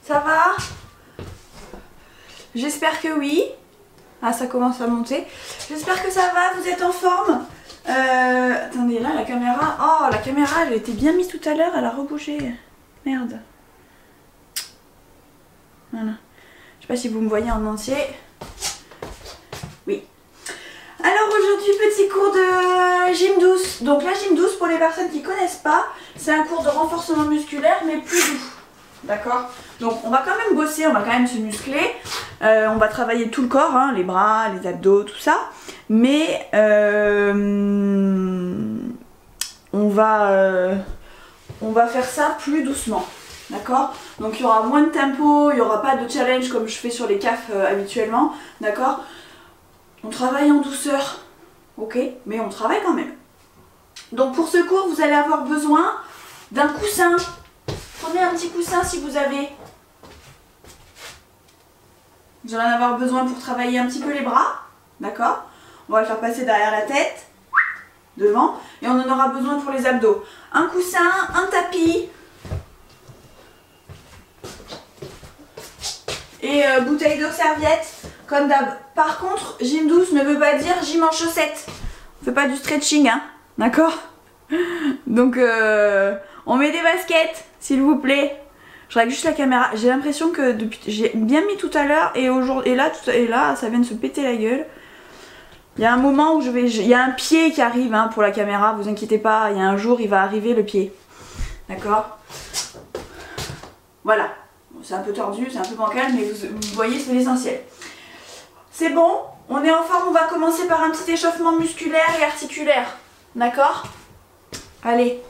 Ça va? J'espère que oui. Ah, ça commence à monter. J'espère que ça va, vous êtes en forme. Attendez, là, la caméra... Oh, la caméra, elle était bien mise tout à l'heure, elle a rebougé. Merde. Voilà. Je sais pas si vous me voyez en entier. Oui. Alors aujourd'hui, petit cours de gym douce. Donc la gym douce, pour les personnes qui connaissent pas, c'est un cours de renforcement musculaire, mais plus doux. D'accord? Donc on va quand même bosser, on va quand même se muscler. On va travailler tout le corps, hein, les bras, les abdos, tout ça. Mais on va faire ça plus doucement. D'accord? Donc il y aura moins de tempo, il n'y aura pas de challenge comme je fais sur les CAF habituellement. D'accord? On travaille en douceur. Ok? Mais on travaille quand même. Donc pour ce cours, vous allez avoir besoin d'un coussin. Prenez un petit coussin si vous avez. Vous allez en avoir besoin pour travailler un petit peu les bras. D'accord? On va le faire passer derrière la tête. Devant. Et on en aura besoin pour les abdos. Un coussin, un tapis. Et bouteille d'eau, serviette. Comme d'hab. Par contre, gym douce ne veut pas dire gym en chaussettes. On fait pas du stretching, hein. D'accord? Donc, on met des baskets, s'il vous plaît. Je règle juste la caméra. J'ai l'impression que depuis, j'ai bien mis tout à l'heure et aujourd'hui, et là, ça vient de se péter la gueule. Il y a un moment où il y a un pied qui arrive hein, pour la caméra. Vous inquiétez pas. Il y a un jour, il va arriver le pied. D'accord? Voilà. C'est un peu tordu, c'est un peu bancal, mais vous voyez, c'est l'essentiel. C'est bon, on est en forme, on va commencer par un petit échauffement musculaire et articulaire. D'accord? Allez,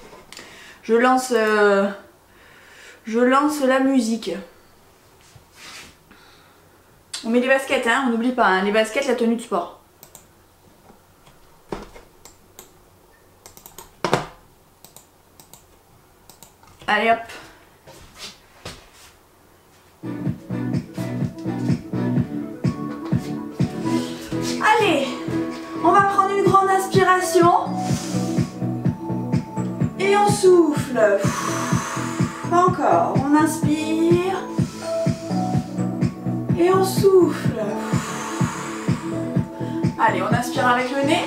je lance la musique. On met les baskets, hein, on n'oublie pas, hein, les baskets, la tenue de sport. Allez hop. Allez, on va prendre une grande inspiration et on souffle. Pas encore, on inspire et on souffle. Allez, on inspire avec le nez.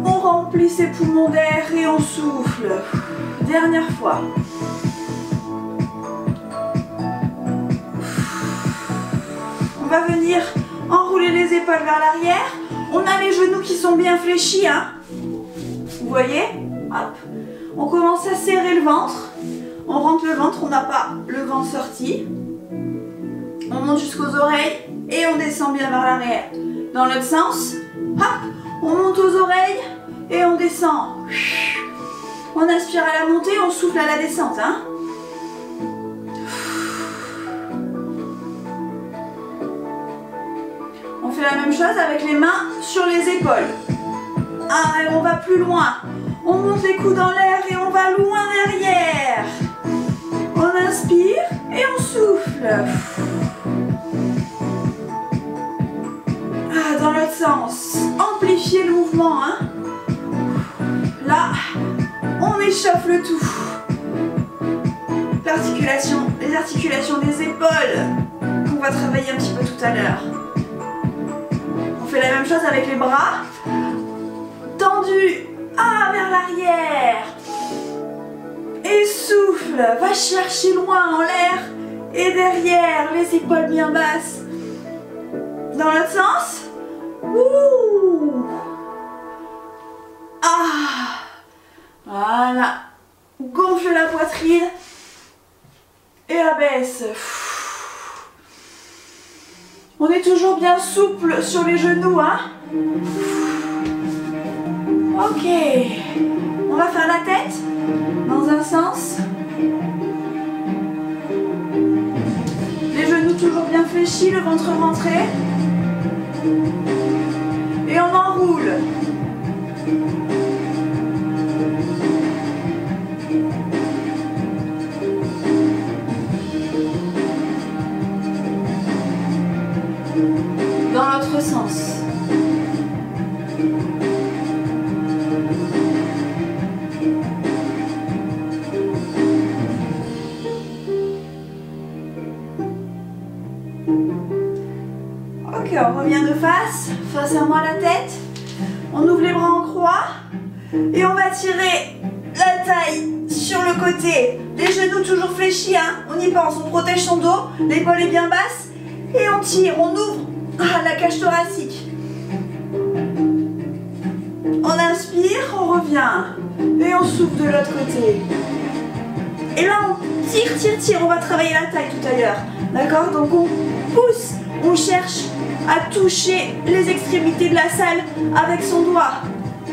On remplit ses poumons d'air et on souffle. Dernière fois. On va venir enrouler les épaules vers l'arrière. On a les genoux qui sont bien fléchis. Hein. Vous voyez? Hop. On commence à serrer le ventre. On rentre le ventre, on n'a pas le ventre sorti. On monte jusqu'aux oreilles et on descend bien vers l'arrière. Dans l'autre sens, hop, on monte aux oreilles et on descend. On inspire à la montée, on souffle à la descente. Hein. On fait la même chose avec les mains sur les épaules. Ah, et on va plus loin. On monte les coudes dans l'air et on va loin derrière. On inspire et on souffle. Ah, dans l'autre sens. Amplifiez le mouvement. Hein. Là, on échauffe le tout. Les articulations des épaules qu'on va travailler un petit peu tout à l'heure. On fait la même chose avec les bras. Tendus. Ah, vers l'arrière. Et souffle. Va chercher loin en l'air. Et derrière, les épaules bien basses. Dans l'autre sens. Ouh. Ah. Voilà. Gonfle la poitrine. Et abaisse. On est toujours bien souple sur les genoux, hein. Ok. On va faire la tête dans un sens. Les genoux toujours bien fléchis, le ventre rentré. Et on enroule. Dans l'autre sens. Ok, on revient de face à moi la tête. On ouvre les bras en croix et on va tirer la taille sur le côté. Les genoux toujours fléchis, hein. On y pense, on protège son dos, l'épaule est bien basse et on tire, on ouvre la cage thoracique. On inspire, on revient et on souffle de l'autre côté. Et là on tire, on va travailler la taille tout à l'heure. D'accord? Donc on pousse, on cherche à toucher les extrémités de la salle avec son doigt.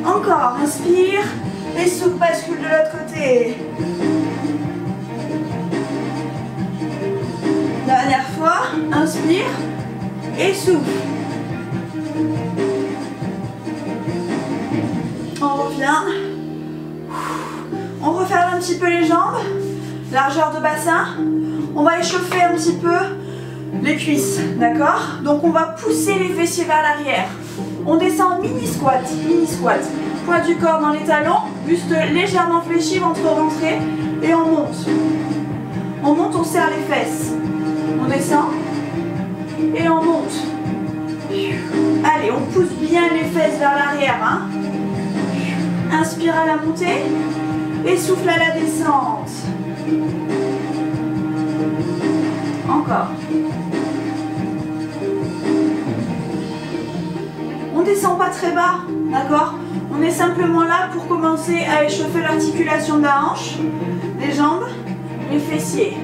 Encore, inspire et souffle, bascule de l'autre côté. Dernière fois, inspire et souffle. On revient. On referme un petit peu les jambes, largeur de bassin. On va échauffer un petit peu les cuisses, d'accord? Donc on va pousser les fessiers vers l'arrière. On descend mini squat, poids du corps dans les talons, buste légèrement fléchi, ventre rentré, et on monte. On monte, on serre les fesses. On descend et on monte. Allez, on pousse bien les fesses vers l'arrière, hein. Inspire à la montée et souffle à la descente. Encore. On descend pas très bas, d'accord? On est simplement là pour commencer à échauffer l'articulation de la hanche, les jambes, les fessiers.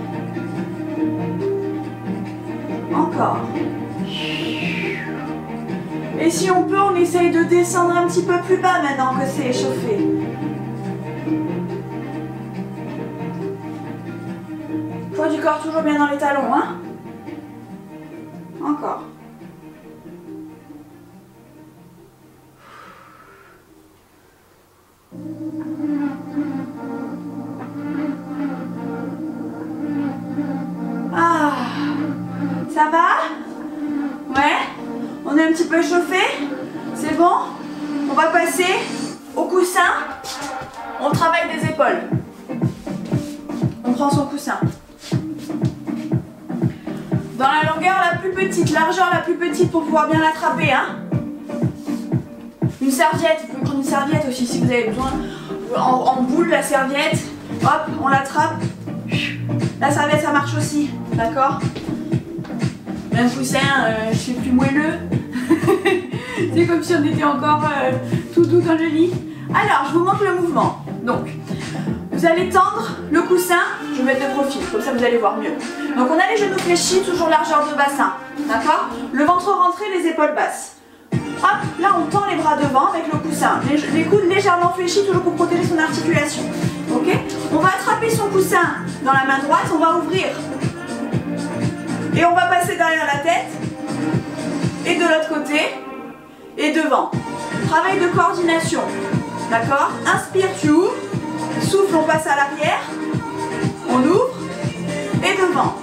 Encore. Et si on peut, on essaye de descendre un petit peu plus bas maintenant que c'est échauffé. Poids du corps toujours bien dans les talons, hein? Encore. Ah, ça va? Ouais? On est un petit peu échauffé? C'est bon? On va passer au coussin. On travaille des épaules. On prend son coussin. Dans la longueur la plus petite, largeur la plus petite pour pouvoir bien l'attraper, hein. Une serviette, vous pouvez prendre une serviette aussi si vous avez besoin. En boule, la serviette, hop, on l'attrape. La serviette, ça marche aussi, d'accord? Un coussin, je sais plus, moelleux. C'est comme si on était encore tout doux dans le lit. Alors, je vous montre le mouvement. Donc, vous allez tendre le coussin, je vais mettre de profil, comme ça vous allez voir mieux. Donc on a les genoux fléchis, toujours largeur de bassin, d'accord? Le ventre rentré, les épaules basses. Hop, là on tend les bras devant avec le coussin, les coudes légèrement fléchis, toujours pour protéger son articulation. Ok? On va attraper son coussin dans la main droite, on va ouvrir. Et on va passer derrière la tête, et de l'autre côté, et devant. Travail de coordination, d'accord? Inspire, tu ouvres. Souffle, on passe à l'arrière, on ouvre et devant.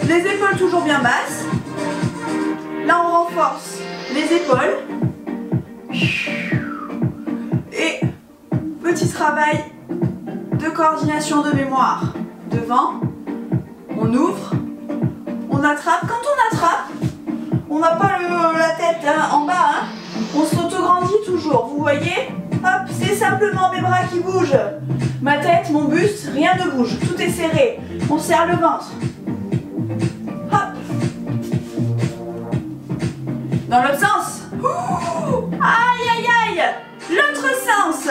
Les épaules toujours bien basses. Là, on renforce les épaules. Et petit travail de coordination de mémoire. Devant, on ouvre, on attrape. Quand on attrape, on n'a pas la tête en bas, hein. On s'auto-grandit toujours, vous voyez? Hop, c'est simplement mes bras qui bougent. Ma tête, mon buste, rien ne bouge. Tout est serré. On serre le ventre. Hop. Dans l'autre sens. Ouh, aïe, aïe, aïe. L'autre sens.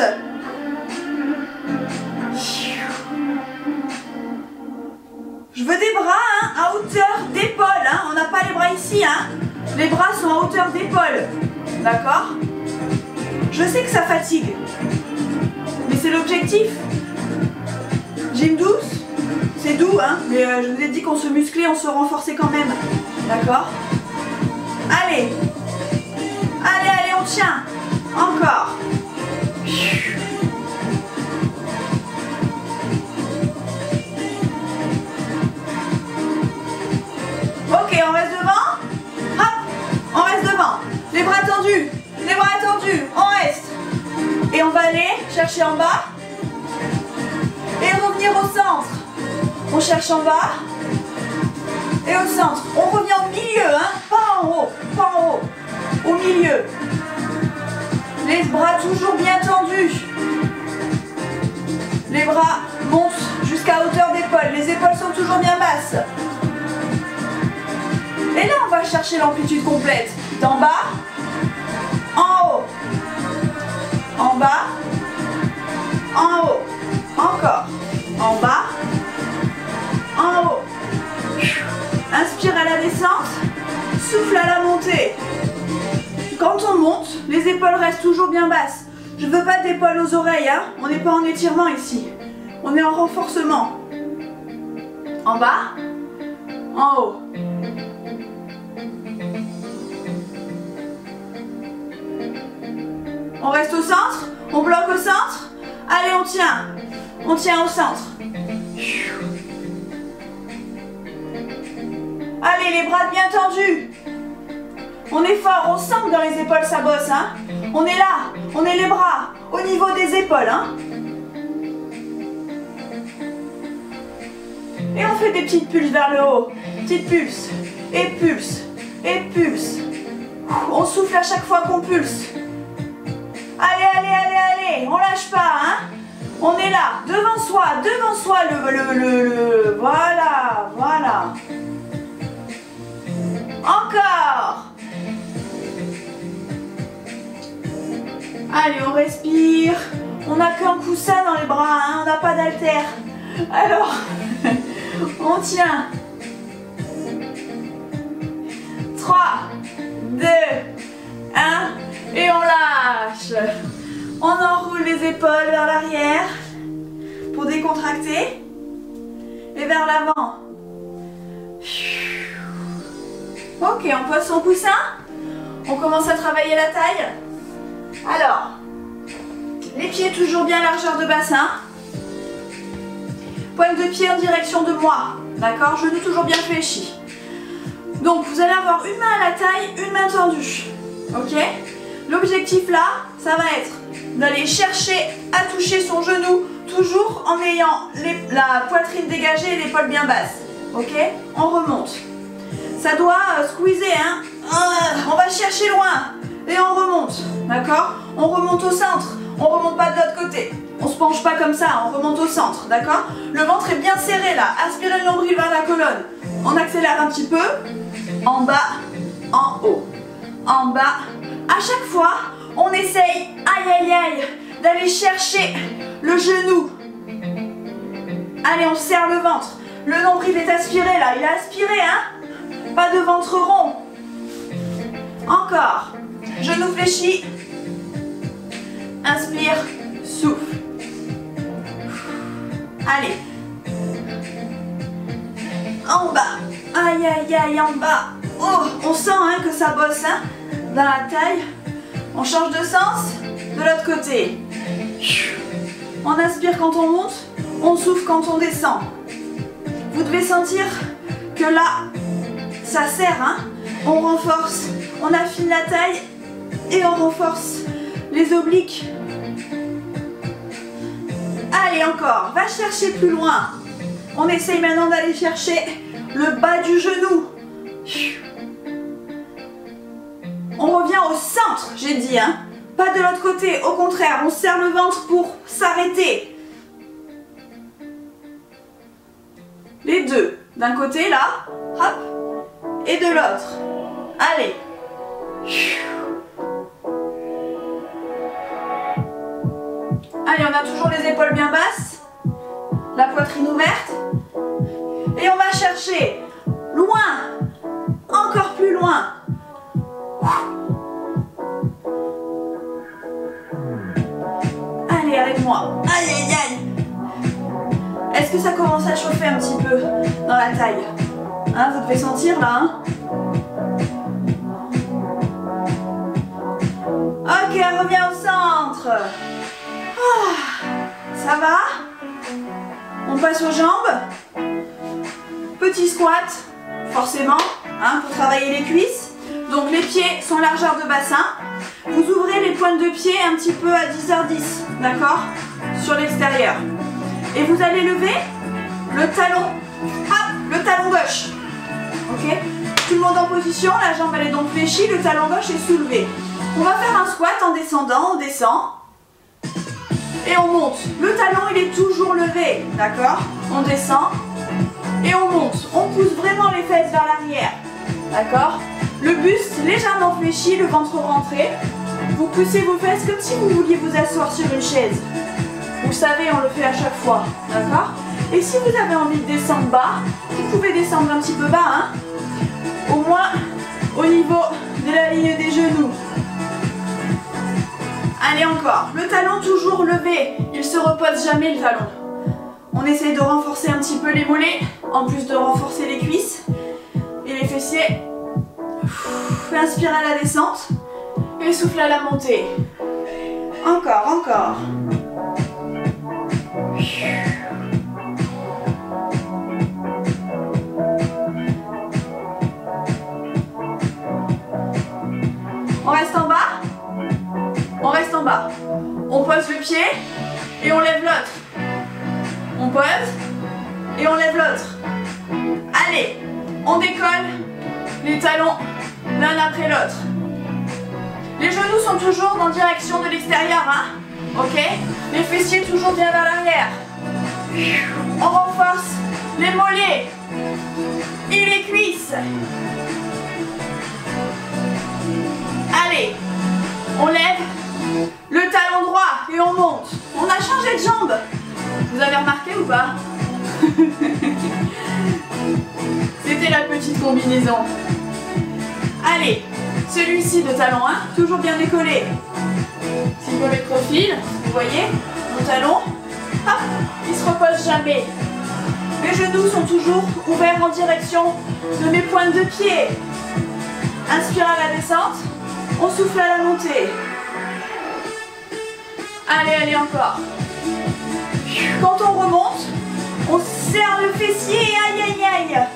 Je veux des bras hein, à hauteur d'épaule. Hein. On n'a pas les bras ici. Hein. Les bras sont à hauteur d'épaule. D'accord ? Je sais que ça fatigue, mais c'est l'objectif. Gym douce, c'est doux, hein, mais je vous ai dit qu'on se musclait, on se renforçait quand même. D'accord? Allez, allez, allez, on tient. Encore. Ok, on reste devant. Hop, on reste devant. Les bras tendus. Les bras tendus, on reste. Et on va aller chercher en bas. Et revenir au centre. On cherche en bas. Et au centre. On revient au milieu, hein. Pas en haut. Pas en haut. Au milieu. Les bras toujours bien tendus. Les bras montent jusqu'à hauteur d'épaule. Les épaules sont toujours bien basses. Et là, on va chercher l'amplitude complète. D'en bas, en haut. En bas, en haut. Encore. En bas, en haut. Inspire à la descente. Souffle à la montée. Quand on monte, les épaules restent toujours bien basses. Je ne veux pas d'épaules aux oreilles, hein. On n'est pas en étirement ici. On est en renforcement. En bas, en haut. On reste au centre, on bloque au centre. Allez, on tient. On tient au centre. Allez, les bras bien tendus. On est fort, on sent que dans les épaules ça bosse, hein. On est là, on est les bras au niveau des épaules, hein. Et on fait des petites pulses vers le haut. Petites pulses, et pulses, et pulses. On souffle à chaque fois qu'on pulse. Allez, allez, allez, allez, on lâche pas, hein. On est là, devant soi, voilà, voilà. Encore. Allez, on respire. On n'a qu'un coussin dans les bras, hein. On n'a pas d'haltère. Alors, on tient. 3, 2, 1, et on lâche. On enroule les épaules vers l'arrière pour décontracter et vers l'avant. Ok, on pose son coussin. On commence à travailler la taille. Alors, les pieds toujours bien largeur de bassin. Pointe de pied en direction de moi. D'accord? Genoux toujours bien fléchis. Donc, vous allez avoir une main à la taille, une main tendue. Ok? L'objectif là, ça va être d'aller chercher à toucher son genou, toujours en ayant la poitrine dégagée et l'épaule bien basse. Ok? On remonte. Ça doit squeezer, hein? On va chercher loin. Et on remonte. D'accord? On remonte au centre. On remonte pas de l'autre côté. On se penche pas comme ça, on remonte au centre. D'accord? Le ventre est bien serré là. Aspirez le nombril vers la colonne. On accélère un petit peu. En bas, en haut. En bas. À chaque fois, on essaye, aïe aïe aïe, d'aller chercher le genou. Allez, on serre le ventre. Le nombril est aspiré là, il est aspiré, hein? Pas de ventre rond. Encore. Genou fléchi. Inspire, souffle. Allez. En bas. Aïe aïe aïe, en bas. Oh, on sent hein, que ça bosse hein, dans la taille. On change de sens de l'autre côté. On inspire quand on monte, on souffle quand on descend. Vous devez sentir que là, ça serre. Hein. On renforce, on affine la taille et on renforce les obliques. Allez, encore. Va chercher plus loin. On essaye maintenant d'aller chercher le bas du genou. On revient au centre, j'ai dit, hein. Pas de l'autre côté, au contraire, on serre le ventre pour s'arrêter. Les deux, d'un côté là, hop, et de l'autre. Allez. Allez, on a toujours les épaules bien basses, la poitrine ouverte, et on va chercher loin, encore plus loin. Allez, avec moi. Aïe, aïe, aïe. Est-ce que ça commence à chauffer un petit peu dans la taille? Hein, vous devez sentir là. Hein? Ok, on revient au centre. Ah, ça va? On passe aux jambes. Petit squat, forcément, hein, pour travailler les cuisses. Donc les pieds sont largeur de bassin. Vous ouvrez les pointes de pied un petit peu à 10h10, d'accord? Sur l'extérieur. Et vous allez lever le talon, hop, le talon gauche. Ok? Tout le monde en position, la jambe elle est donc fléchie, le talon gauche est soulevé. On va faire un squat en descendant, on descend. Et on monte. Le talon il est toujours levé, d'accord? On descend. Et on monte. On pousse vraiment les fesses vers l'arrière. D'accord? Le buste légèrement fléchi, le ventre rentré. Vous poussez vos fesses comme si vous vouliez vous asseoir sur une chaise. Vous savez, on le fait à chaque fois. D'accord? Et si vous avez envie de descendre bas, vous pouvez descendre un petit peu bas, hein? Au moins au niveau de la ligne des genoux. Allez encore. Le talon toujours levé. Il ne se repose jamais le talon. On essaye de renforcer un petit peu les mollets, en plus de renforcer les cuisses et les fessiers. Inspire à la descente et souffle à la montée. Encore, encore. On reste en bas. On reste en bas. On pose le pied et on lève l'autre. On pose et on lève l'autre. Allez, on décolle les talons l'un après l'autre. Les genoux sont toujours en direction de l'extérieur, hein? Ok? Les fessiers toujours bien vers l'arrière. On renforce les mollets et les cuisses. Allez, on lève le talon droit et on monte. On a changé de jambe. Vous avez remarqué ou pas? C'était la petite combinaison. Allez, celui-ci de talon 1, toujours bien décollé. Si vous le profil, vous voyez, mon talon, hop, il ne se repose jamais. Mes genoux sont toujours ouverts en direction de mes pointes de pied. Inspire à la descente, on souffle à la montée. Allez, allez encore. Quand on remonte, on serre le fessier, aïe aïe aïe.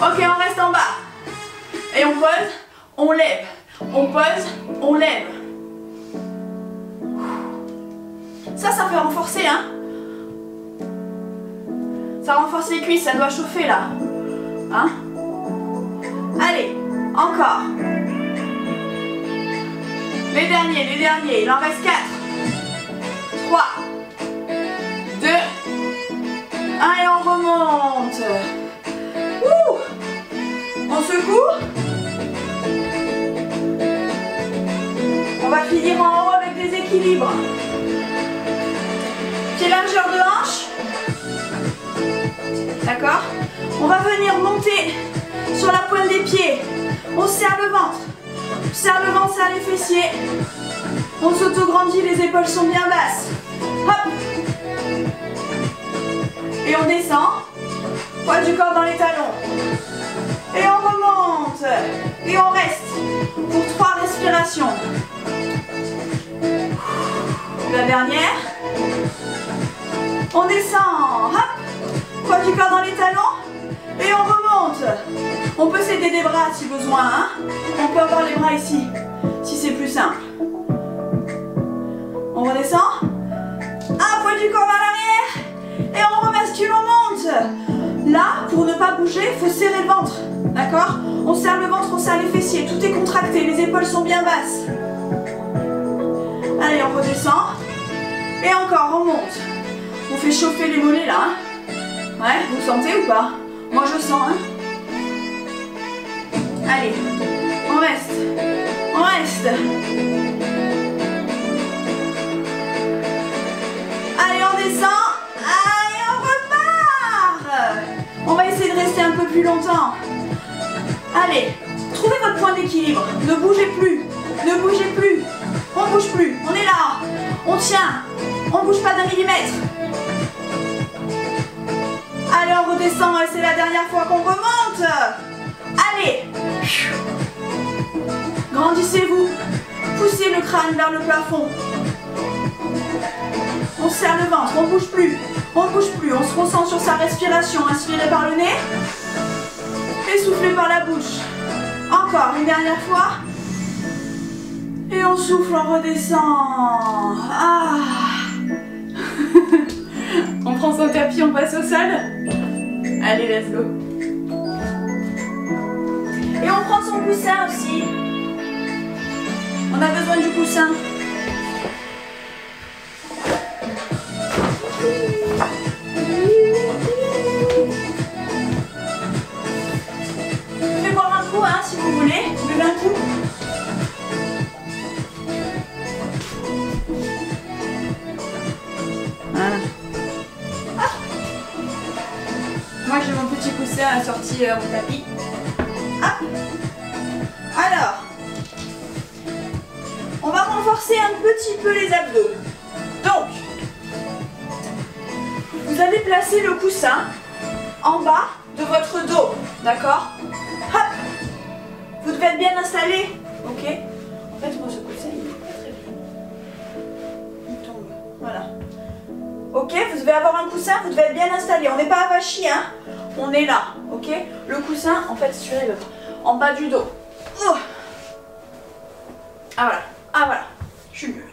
Ok, on reste en bas. Et on pose, on lève. On pose, on lève. Ça fait renforcer, hein. Ça renforce les cuisses, ça doit chauffer là. Hein? Allez, encore. Les derniers, il en reste 4. 3, 2, 1 et on remonte. Ouh! On secoue. On va finir en haut avec des équilibres. Pied largeur de hanche. D'accord? On va venir monter sur la pointe des pieds. On serre le ventre. Serre le ventre, serre les fessiers. On s'auto-grandit, les épaules sont bien basses. Hop! Et on descend. Poids du corps dans les talons. Et on remonte. Et on reste pour 3 respirations. La dernière. On descend. Hop! Poids du corps dans les talons. Et on remonte. On peut s'aider des bras si besoin. Hein? On peut avoir les bras ici, si c'est plus simple. On redescend. Un poids du corps vers l'arrière. Et on rebascule, on monte. Là, pour ne pas bouger, il faut serrer le ventre. D'accord? On serre le ventre, on serre les fessiers. Tout est contracté, les épaules sont bien basses. Allez, on redescend. Et encore, on monte. On fait chauffer les mollets là. Hein? Ouais, vous sentez ou pas? Moi je sens, hein. Allez, on reste. On reste. Allez, on descend. Allez, on repart. On va essayer de rester un peu plus longtemps. Allez, trouvez votre point d'équilibre. Ne bougez plus. Ne bougez plus. On ne bouge plus. On est là. On tient. On ne bouge pas d'un millimètre. Allez, on redescend et c'est la dernière fois qu'on remonte. Allez. Grandissez-vous. Poussez le crâne vers le plafond. On serre le ventre, on ne bouge plus. On ne bouge plus, on se concentre sur sa respiration. Inspirez par le nez. Et soufflez par la bouche. Encore une dernière fois. Et on souffle, on redescend. Ah. On prend son tapis, on passe au sol. Allez, let's go. Et on prend son coussin aussi. On a besoin du coussin. Je vais boire un coup, hein, si vous voulez. Buvez un coup. Voilà. Ah. Moi, j'ai mon petit coussin assorti à mon tapis. Ah. Alors, on va renforcer un petit peu les abdos. Donc, vous allez placer le coussin en bas de votre dos, d'accord? Hop. Vous devez être bien installé, ok? En fait, moi, ce coussin, il est pas très bien. Il tombe, voilà. Ok, vous devez avoir un coussin, vous devez être bien installé. On n'est pas avachi, hein? On est là, ok? Le coussin, en fait, celui-là, il va en bas du dos. Ah voilà, ah voilà, je suis mieux.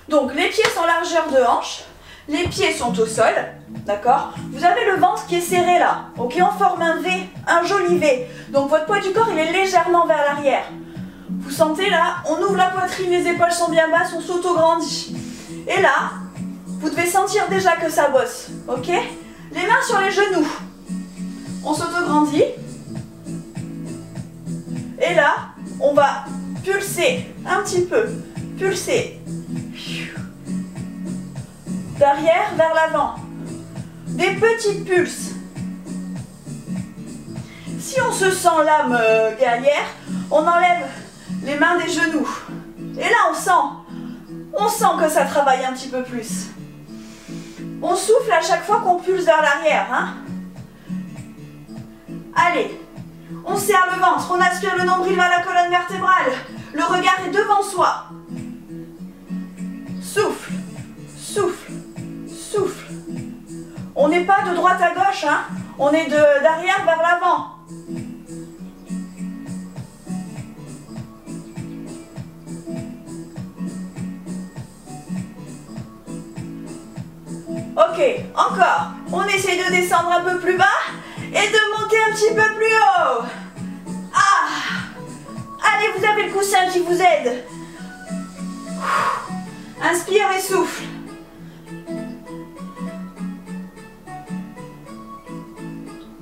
Donc les pieds sont largeur de hanche, les pieds sont au sol, d'accord? Vous avez le ventre qui est serré là, ok? On forme un V, un joli V. Donc votre poids du corps, il est légèrement vers l'arrière. Vous sentez là, on ouvre la poitrine, les épaules sont bien basses, on s'auto-grandit. Et là, vous devez sentir déjà que ça bosse, ok? Les mains sur les genoux. On s'auto-grandit. Et là, on va pulser un petit peu. Pulser. D'arrière vers l'avant. Des petites pulses. Si on se sent l'âme guerrière, on enlève les mains des genoux. Et là, on sent que ça travaille un petit peu plus. On souffle à chaque fois qu'on pulse vers l'arrière, hein? Allez, on serre le ventre, on aspire le nombril vers la colonne vertébrale. Le regard est devant soi. Souffle, souffle, souffle. On n'est pas de droite à gauche, hein? On est d'arrière vers l'avant. Ok, encore. On essaye de descendre un peu plus bas et de monter un petit peu plus haut. Ah! Allez, vous avez le coussin qui vous aide. Inspire et souffle.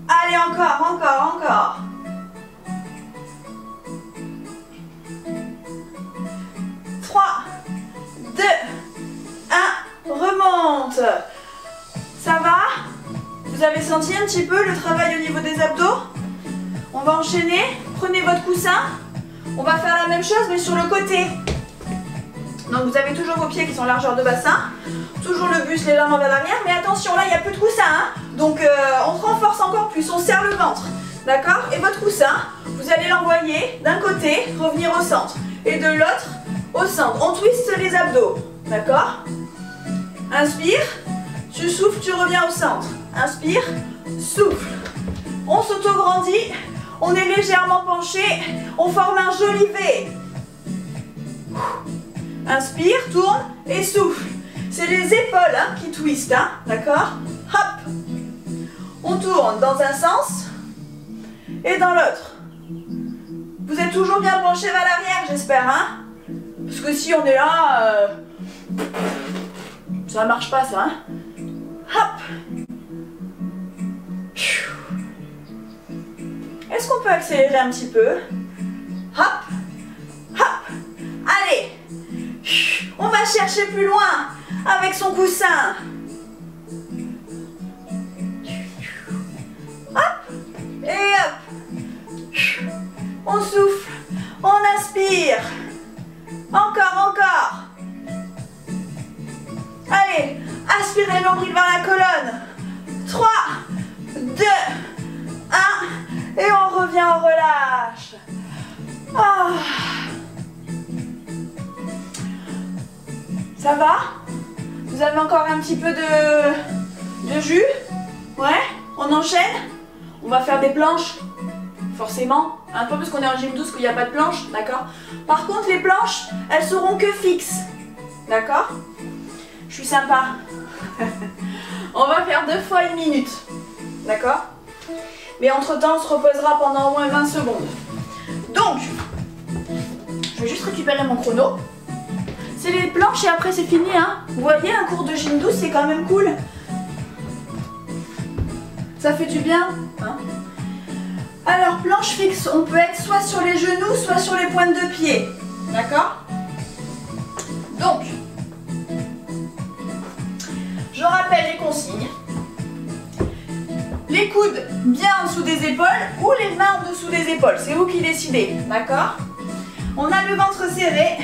Allez, encore, encore, encore. Trois, 2, 1, remonte. Ça va? Vous avez senti un petit peu le travail au niveau des abdos? On va enchaîner. Prenez votre coussin. On va faire la même chose mais sur le côté. Donc vous avez toujours vos pieds qui sont largeur de bassin. Toujours le buste, les jambes vers l'arrière. Mais attention, là il n'y a plus de coussin. Hein, donc on renforce encore plus. On serre le ventre. D'accord? Et votre coussin, vous allez l'envoyer d'un côté, revenir au centre. Et de l'autre, au centre. On twiste les abdos. D'accord? Inspire. Tu souffles, tu reviens au centre. Inspire, souffle. On s'auto-grandit. On est légèrement penché. On forme un joli V. Inspire, tourne et souffle. C'est les épaules hein, qui twistent. Hein, d'accord? Hop. On tourne dans un sens et dans l'autre. Vous êtes toujours bien penché vers l'arrière, j'espère. Hein? Parce que si on est là, ça marche pas ça. Hein? Hop. Est-ce qu'on peut accélérer un petit peu? Hop. Hop. Allez. On va chercher plus loin avec son coussin. Hop. Et hop. On souffle. On inspire. Encore, encore. Allez. Aspirez le nombril vers la colonne. 3, 2, 1. Et on revient, on relâche. Ah. Ça va? Vous avez encore un petit peu de jus? Ouais? On enchaîne? On va faire des planches. Forcément. Un peu parce qu'on est en gym douce qu'il n'y a pas de planches. D'accord? Par contre, les planches, elles seront que fixes. D'accord? Je suis sympa. On va faire 2 fois 1 minute. D'accord? Mais entre temps, on se reposera pendant au moins 20 secondes. Donc, je vais juste récupérer mon chrono. C'est les planches et après c'est fini, hein. Vous voyez, un cours de gym douce, c'est quand même cool. Ça fait du bien, hein. Alors, planche fixe, on peut être soit sur les genoux, soit sur les pointes de pied. D'accord? Donc, je rappelle les consignes. Les coudes bien en dessous des épaules ou les mains en dessous des épaules. C'est vous qui décidez, d'accord? On a le ventre serré,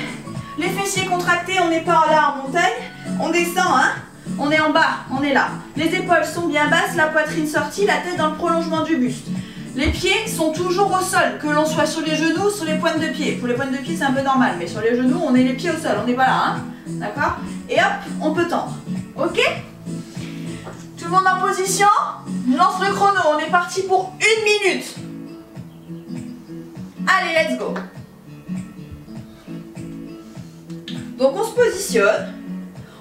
les fessiers contractés, on n'est pas là en montagne. On descend, hein? On est en bas, on est là. Les épaules sont bien basses, la poitrine sortie, la tête dans le prolongement du buste. Les pieds sont toujours au sol, que l'on soit sur les genoux ou sur les pointes de pied. Pour les pointes de pied, c'est un peu normal, mais sur les genoux, on est les pieds au sol, on n'est pas là, hein? D'accord? Et hop, on peut tendre. Ok? Tout le monde en position? Je lance le chrono, on est parti pour 1 minute. Allez, let's go. Donc on se positionne,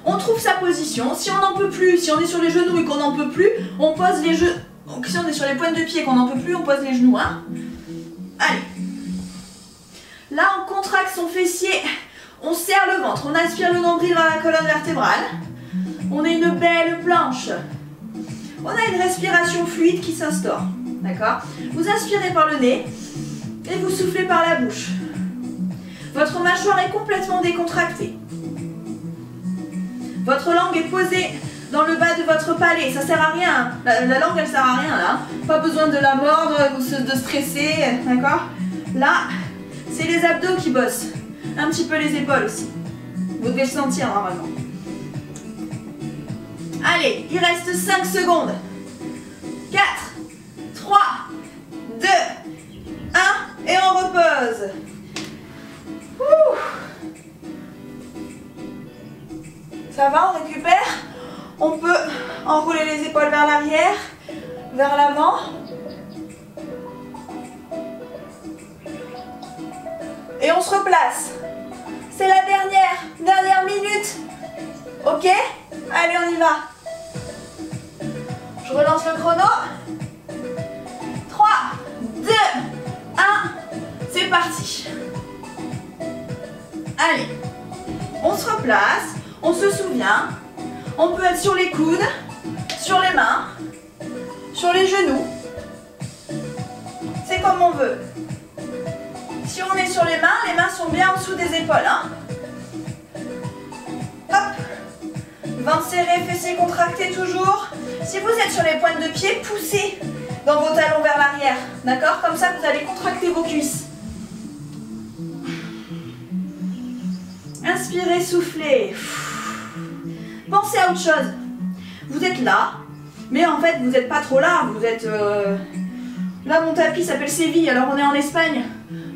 on trouve sa position. Si on n'en peut plus, si on est sur les genoux et qu'on n'en peut plus, on pose les genoux. Si on est sur les pointes de pied et qu'on n'en peut plus, on pose les genoux, hein. Allez. Là, on contracte son fessier, on serre le ventre, on aspire le nombril vers la colonne vertébrale. On a une belle planche. On a une respiration fluide qui s'instaure. D'accord? Vous inspirez par le nez et vous soufflez par la bouche. Votre mâchoire est complètement décontractée. Votre langue est posée dans le bas de votre palais. Ça sert à rien. La langue, elle sert à rien là. Pas besoin de la mordre ou de stresser. D'accord? Là, c'est les abdos qui bossent. Un petit peu les épaules aussi. Vous devez le sentir normalement. Allez, il reste 5 secondes. 4, 3, 2, 1 et on repose. Ouh. Ça va, on récupère. On peut enrouler les épaules vers l'arrière, vers l'avant. Et on se replace. C'est la dernière minute. Ok? Allez, on y va. Je relance le chrono. 3, 2, 1. C'est parti. Allez. On se replace. On se souvient. On peut être sur les coudes, sur les mains, sur les genoux. C'est comme on veut. Si on est sur les mains sont bien en dessous des épaules. Hein. Hop. Ventre serré, fessiers contractés toujours. Si vous êtes sur les pointes de pied, poussez dans vos talons vers l'arrière. D'accord? Comme ça, vous allez contracter vos cuisses. Inspirez, soufflez. Pensez à autre chose. Vous êtes là, mais en fait, vous n'êtes pas trop là. Vous êtes... Là, mon tapis s'appelle Séville, alors on est en Espagne.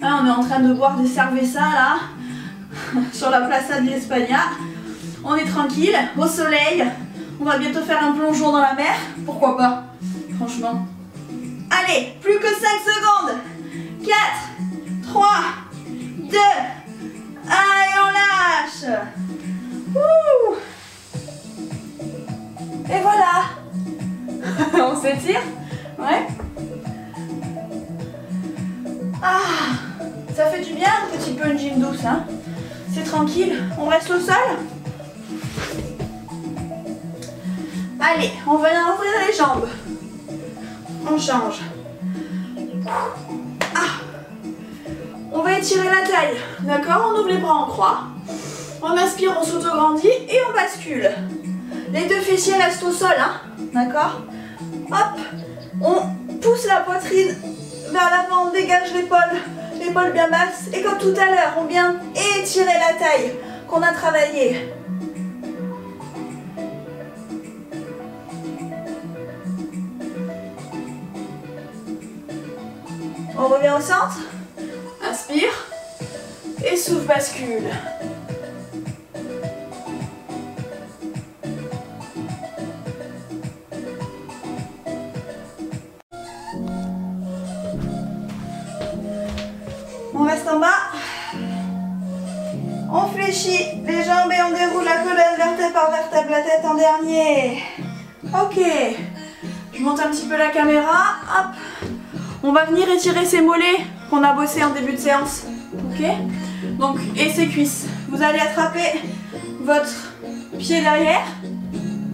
Là, on est en train de boire des cervezas, là, sur la Plaza de l'España. On est tranquille, au soleil. On va bientôt faire un plongeon dans la mer. Pourquoi pas, franchement. Allez, plus que 5 secondes. 4, 3, 2, 1 et on lâche. Ouh. Et voilà. On s'étire. Ouais. Ah, ça fait du bien un petit peu une gym douce, hein. C'est tranquille. On reste au sol. Allez, on va ouvrir les jambes. On change. Ah. On va étirer la taille. D'accord? On ouvre les bras en croix. On inspire, on s'autograndit et on bascule. Les deux fessiers restent au sol, hein. D'accord? Hop. On pousse la poitrine vers l'avant, on dégage l'épaule bien basse. Et comme tout à l'heure, on vient étirer la taille qu'on a travaillé. On revient au centre. Inspire. Et souffle, bascule. On reste en bas. On fléchit les jambes et on déroule la colonne vertèbre par vertèbre, la tête en dernier. Ok. Je monte un petit peu la caméra. Hop. On va venir étirer ces mollets qu'on a bossé en début de séance. Ok. Donc, et ses cuisses. Vous allez attraper votre pied derrière.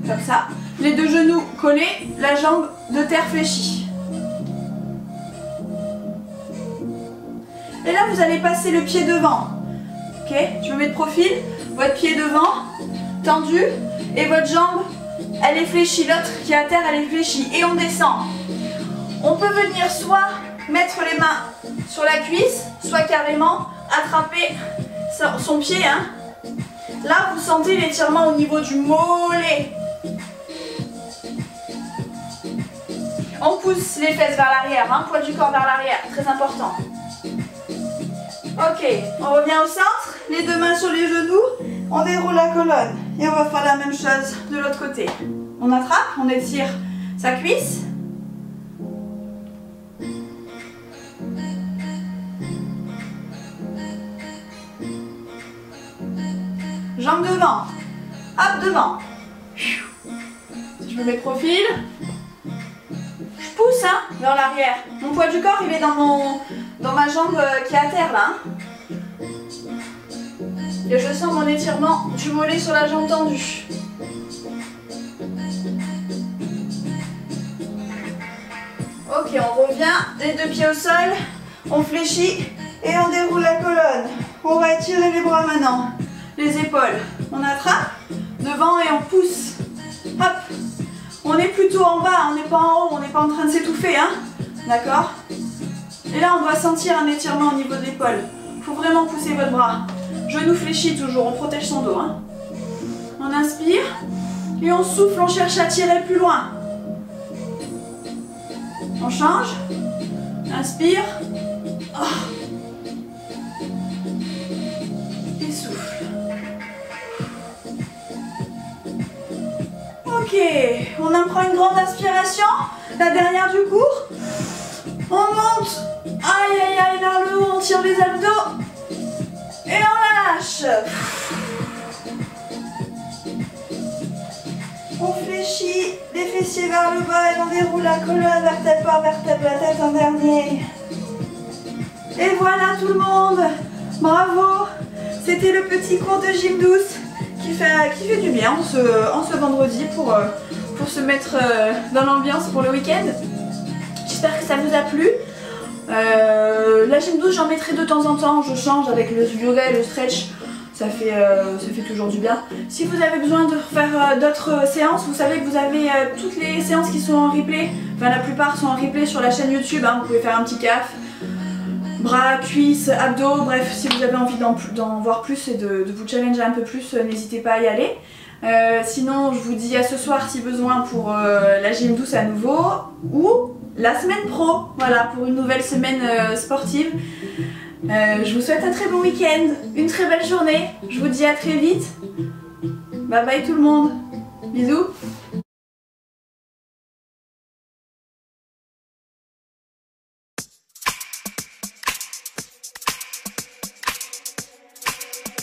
Comme ça. Les deux genoux collés, la jambe de terre fléchie. Et là, vous allez passer le pied devant. Ok, je me mets de profil. Votre pied devant, tendu. Et votre jambe, elle est fléchie. L'autre qui est à terre, elle est fléchie. Et on descend. On peut venir soit mettre les mains sur la cuisse, soit carrément attraper son pied. Hein. Là, vous sentez l'étirement au niveau du mollet. On pousse les fesses vers l'arrière, hein, poids du corps vers l'arrière, très important. Ok, on revient au centre, les deux mains sur les genoux, on déroule la colonne et on va faire la même chose de l'autre côté. On attrape, on étire sa cuisse. Jambe devant, hop devant. Je me mets de profil. Je pousse hein, vers l'arrière. Mon poids du corps il est dans ma jambe qui est à terre là. Hein. Et je sens mon étirement du mollet sur la jambe tendue. Ok, on revient, les deux pieds au sol, on fléchit et on déroule la colonne. On va étirer les bras maintenant, les épaules. On attrape devant et on pousse. Hop. On est plutôt en bas, on n'est pas en haut, on n'est pas en train de s'étouffer, hein. D'accord? Et là, on doit sentir un étirement au niveau de l'épaule. Il faut vraiment pousser votre bras. Genou fléchi toujours, on protège son dos. Hein. On inspire et on souffle, on cherche à tirer plus loin. On change. Inspire. Oh. Et souffle. Ok, on en prend une grande inspiration, la dernière du cours. On monte, aïe aïe aïe vers le haut, on tire les abdos et on lâche. On fléchit les fessiers vers le bas et on déroule la colonne vertèbre par vertèbre, la tête en dernier. Et voilà tout le monde, bravo. C'était le petit cours de gym douce qui fait du bien en ce vendredi pour se mettre dans l'ambiance pour le week-end. J'espère que ça vous a plu. La gym douce, j'en mettrai de temps en temps. Je change avec le yoga et le stretch. Ça fait toujours du bien. Si vous avez besoin de faire d'autres séances, vous savez que vous avez toutes les séances qui sont en replay. Enfin, la plupart sont en replay sur la chaîne YouTube. Hein. Vous pouvez faire un petit caf. Bras, cuisses, abdos, bref, si vous avez envie d'en voir plus et de vous challenger un peu plus, n'hésitez pas à y aller. Sinon, je vous dis à ce soir si besoin pour la gym douce à nouveau ou la semaine pro, voilà, pour une nouvelle semaine sportive. Je vous souhaite un très bon week-end, une très belle journée. Je vous dis à très vite. Bye bye tout le monde. Bisous.